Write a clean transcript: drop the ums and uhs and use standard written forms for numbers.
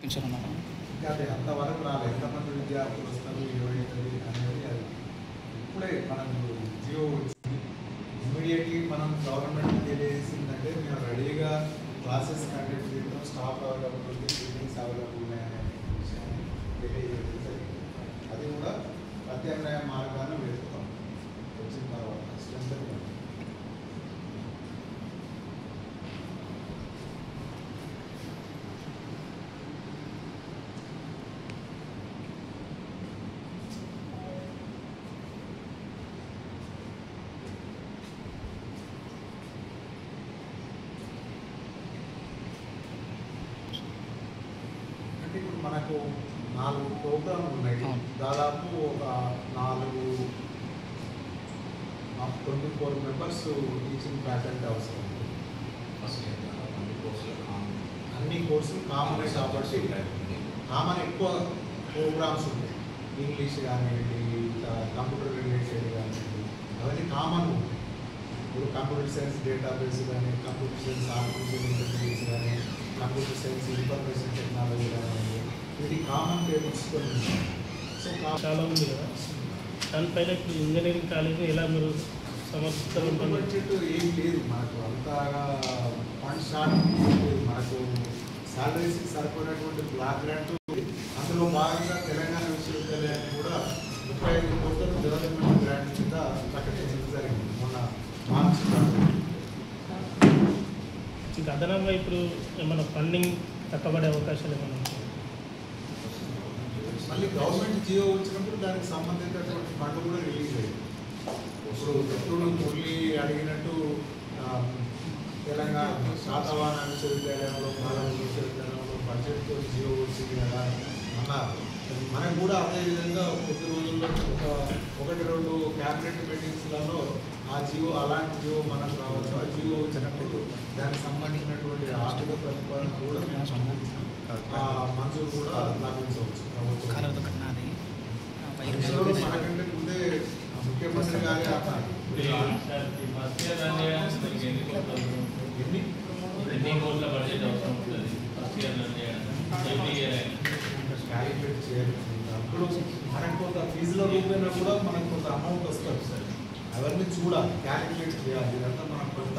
ఇచ్చారన్నారు. ఇంకా అది అంతవరకు రాలేదు. ఎంతమంది విద్యార్థులు వస్తారు ఏమవుతుంది అనేది అది ఇప్పుడే మనకు జియో వచ్చింది. ఇమ్మీడియట్లీ మనం గవర్నమెంట్ తెలియజేసిందంటే మేము రెడీగా క్లాసెస్ కండక్ట్ చేస్తాం, స్టాఫ్ అవైలబుల్ ఉంది, మీటింగ్స్ అవైలబుల్ ఉన్నాయనే విషయాన్ని తెలియజేయడం జరిగింది. అది కూడా ప్రత్యామ్నాయ మార్గాన్ని వెతుకుతాం వచ్చిన తర్వాత స్ట్రెంత్. ఇప్పుడు మనకు 4 ప్రోగ్రాంలు ఉన్నాయి. దాదాపు ఒక 24 మెంబర్స్ టీచింగ్ ఫ్యాకల్టీ అవసరం. అన్ని కోర్సులు కామన్ కాబట్టి కామన్ ఎక్కువ ప్రోగ్రామ్స్ ఉంటాయి. ఇంగ్లీష్ కానివ్వండి, కంప్యూటర్ రిలేటెడ్ కానివ్వండి, అవన్నీ కామన్ ఉంటాయి. ఇప్పుడు కంప్యూటర్ సైన్స్ డేటాబేస్ కానీ, కంప్యూటర్ సైన్స్ ఆర్టిఫిషియల్ ఇంటెలిజెన్స్ కానీ, కంప్యూటర్ సైన్స్ ఇన్ఫర్మేషన్ టెక్నాలజీ కానీ, ఇది కామన్ టేబుల్స్ కొన్ని. సో చాలా ఉంది కదా, దానిపైన ఇప్పుడు ఇంజనీరింగ్ కాలేజ్ ఎలా మీరు సమర్థిస్తారు? బడ్జెట్ ఏం లేదు మనకు, అంతగా ఫండ్ షార్ట్ లేదు. మనకు శాలరీస్కి సరిపోయినటువంటి బ్లాక్ గ్రాంట్, అందులో భాగంగా తెలంగాణ విశ్వవిద్యాలయాన్ని కూడా 35 కోట్ల డెవలప్మెంట్ గ్రాంట్ కింద ప్రకటించడం జరిగింది మొన్న మార్చి. ఇంకా అదనంగా ఇప్పుడు ఏమైనా ఫండింగ్ తక్కబడే అవకాశాలు ఏమైనా ఉంటాయి? మళ్ళీ గవర్నమెంట్ జియో వచ్చినప్పుడు దానికి సంబంధించినటువంటి ఫండ్ కూడా రిలీజ్ అయ్యింది. ఇప్పుడు మురళి అడిగినట్టు తెలంగాణ శాతవాహన విశ్వవిద్యాలయంలో, మాలవ విశ్వవిద్యాలయంలో బడ్జెట్తో జియో వచ్చింది కదా అన్నారు. మనకు కూడా అదేవిధంగా కొద్ది రోజుల్లో ఒక 1-2 క్యాబినెట్ మీటింగ్స్లలో ఆ జియో, అలాంటి జియో మనకు రావచ్చు. ఆ జియో వచ్చినప్పుడు దానికి సంబంధించినటువంటి ఆర్థిక ప్రతిపాదన కూడా మేము సంబంధించిన మంజూరు కూడా లభించవచ్చు ప్రభుత్వం. మనకంటే ముందే ముఖ్యమంత్రి గారే అన్నారు. క్యాలిక్యులేట్ చేయాలి. అప్పుడు మనకు కొంత ఫీజుల రూపేణా కూడా మనకు కొంత అమౌంట్ వస్తుంది సార్. అవన్నీ చూడాలి, క్యాలిక్యులేట్ చేయాలి. ఇదంతా మనం కొంత